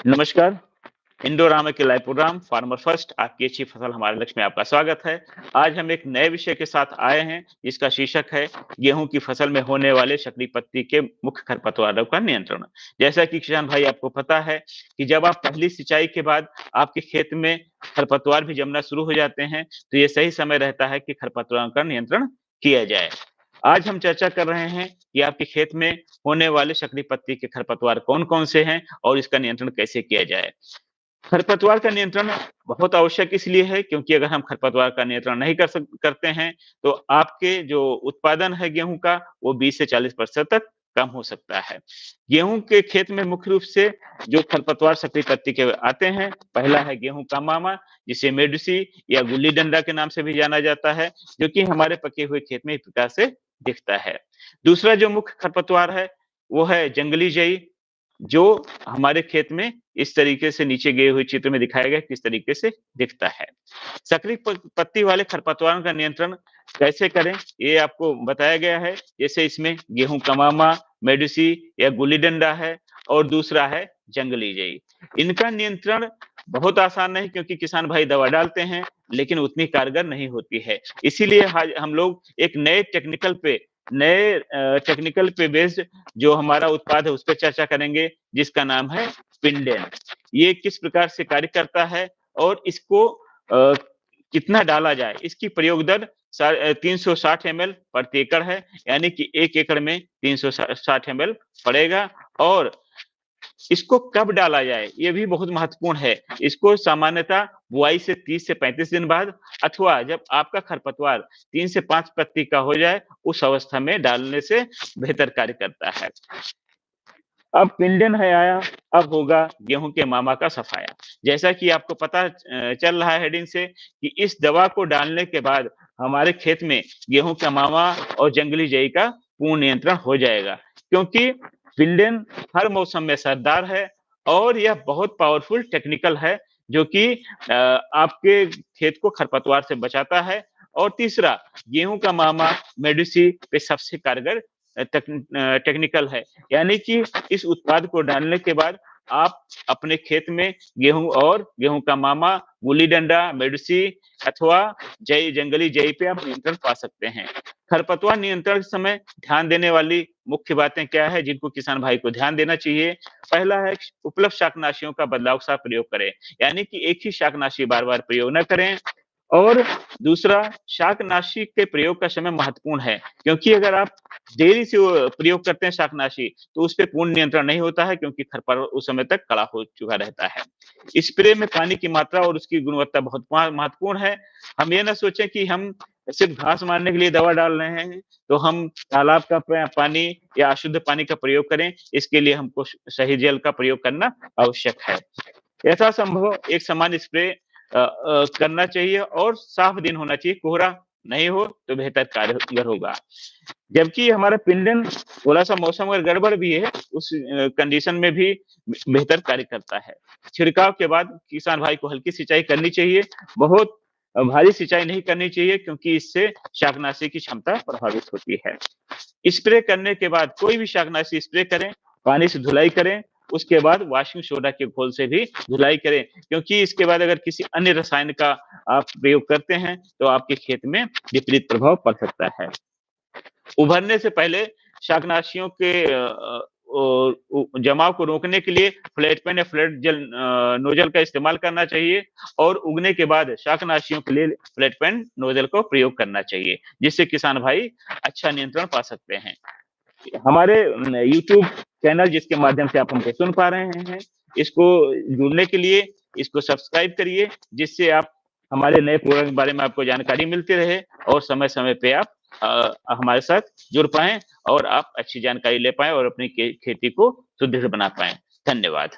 नमस्कार, इंडोरामा के live programme farmer first आपकी अच्छी फसल हमारे लक्ष्य में आपका स्वागत है। आज हम एक नए विषय के साथ आए हैं, जिसका शीर्षक है गेहूँ की फसल में होने वाले शकरी पत्ती के मुख्य खरपतवारों का नियंत्रण। जैसा कि किसान भाई आपको पता है कि जब आप पहली सिंचाई के बाद आपके खेत में खरपतवार भी जमना शुरू हो जाते हैं, तो ये सही समय रहता है कि खरपतवारों का नियंत्रण किया जाए। आज हम चर्चा कर रहे हैं कि आपके खेत में होने वाले शकरी पत्ती के खरपतवार कौन-कौन से हैं और इसका नियंत्रण कैसे किया जाए। खरपतवार का नियंत्रण बहुत आवश्यक इसलिए है क्योंकि अगर हम खरपतवार का नियंत्रण नहीं करते हैं, तो आपके जो उत्पादन है गेहूँ का, वो 20 से 40% तक कम हो सकता है। गेहूँ के खेत में मुख्य रूप से जो खरपतवार सक्रिय पत्ती के आते हैं, पहला है गेहूँ का मामा, जिसे मेडुसी या गुल्ली डंडा के नाम से भी जाना जाता है, जो कि हमारे पके हुए खेत में इस प्रकार से दिखता है। दूसरा जो मुख्य खरपतवार है, वो है जंगली जई, जो हमारे खेत में इस तरीके से नीचे गए हुए चित्र में दिखाया गया है किस तरीके से दिखता है। सक्रिय पत्ती वाले खरपतवारों का नियंत्रण कैसे करें, ये आपको बताया गया है। जैसे इसमें गेहूँ का मामा, मेडुसी या गुल्ली डंडा है और दूसरा है जंगली जई। इनका नियंत्रण बहुत आसान नहीं क्योंकि किसान भाई दवा डालते हैं, लेकिन उतनी कारगर नहीं होती है। इसीलिए आज हम लोग एक नए टेक्निकल पे बेस्ड जो हमारा उत्पाद है उस पे चर्चा करेंगे, जिसका नाम है पिंडेन। ये किस प्रकार से कार्य करता है और इसको कितना डाला जाए, इसकी प्रयोग दर 360 एमएल प्रति एकड़ है, यानी कि 1 एकड़ में 360 एमएल पड़ेगा और इसको कब डाला जाए, ये भी बहुत महत्वपूर्ण है। इसको सामान्यतः बुआई से 30 से 35 दिन बाद अथवा जब आपका खरपतवार 3 से 5 पत्ती का हो जाए, उस अवस्था में डालने से बेहतर कार्य करता है। अब पिंडन है आया, अब होगा गेहूँ के मामा का सफाया। जैसा कि आपको पता चल रहा है हेडिंग से कि इस दवा को डालने के बाद हमारे खेत में गेहूँ का मामा और जंगली जई का पूर्ण नियंत्रण हो जाएगा। क्योंकि पिंडन हर मौसम में असरदार है और यह बहुत पावरफुल टेक्निकल है, जो कि आपके खेत को खरपतवार से बचाता है। और तीसरा, गेहूँ का मामा मेडिसी पे सबसे कारगर टेक्निकल है। यानी कि इस उत्पाद को डालने के बाद आप अपने खेत में गेहूँ का मामा, गुल्ली डंडा, मेडुसी अथवा जंगली जई पे आप नियंत्रण पा सकते हैं। खरपतवार नियंत्रण के समय ध्यान देने वाली मुख्य बातें क्या है जिनको किसान भाई को ध्यान देना चाहिए? पहला है उपलब्ध शाकनाशियों का बदलाव के साथ प्रयोग करें, यानी कि एक ही शाकनाशी बार-बार प्रयोग न करें। और दूसरा, शाकनाशी के प्रयोग का समय महत्वपूर्ण है, क्योंकि अगर आप देरी से वो प्रयोग करते हैं शाकनाशी, तो उस पे पूर्ण नियंत्रण नहीं होता है क्योंकि खरपतवार उस समय तक कड़ा हो चुका रहता है। स्प्रे में पानी की मात्रा और उसकी गुणवत्ता बहुत महत्वपूर्ण है। हम ये ना सोचें कि हम सिर्फ घास मारने के लिए दवा डाल रहे हैं, तो हम तालाब का पानी या अशुद्ध पानी का प्रयोग करें, इसके लिए हमको सही जल का प्रयोग करना आवश्यक है। यथासंभव एक समान स्प्रे करना चाहिए और साफ दिन होना चाहिए, कोहरा नहीं हो तो बेहतर कारगर होगा। जबकि हमारा पिंडन थोड़ा-सा मौसम अगर गड़बड़ भी है, उस कंडीशन में भी बेहतर कार्य करता है। छिड़काव के बाद किसान भाई को हल्की सिंचाई करनी चाहिए, बहुत भारी सिंचाई नहीं करनी चाहिए क्योंकि इससे शाकनाशी की क्षमता प्रभावित होती है। स्प्रे करने के बाद कोई भी शाकनाशी स्प्रे करें, पानी से धुलाई करें, उसके बाद वाशिंग सोडा के घोल से भी धुलाई करें, क्योंकि इसके बाद अगर किसी अन्य रसायन का आप प्रयोग करते हैं, तो आपके खेत में विपरीत प्रभाव पड़ सकता है। उभरने से पहले शाकनाशियों के जमाव को रोकने के लिए फ्लैट पेन या फ्लैट नोजल का इस्तेमाल करना चाहिए और उगने के बाद शाकनाशियों के लिए फ्लैट पेन नोजल का प्रयोग करना चाहिए, जिससे किसान भाई अच्छा नियंत्रण पा सकते हैं। हमारे यूट्यूब चैनल जिसके माध्यम से आप हमको सुन पा रहे हैं, इसको जुड़ने के लिए इसको सब्सक्राइब करिए, जिससे आप हमारे नए प्रोग्राम के बारे में आपको जानकारी मिलती रहे और समय-समय पे आप हमारे साथ जुड़ पाएँ और आप अच्छी जानकारी ले पाएँ और अपनी खेती को सुदृढ़ बना पाएँ। धन्यवाद।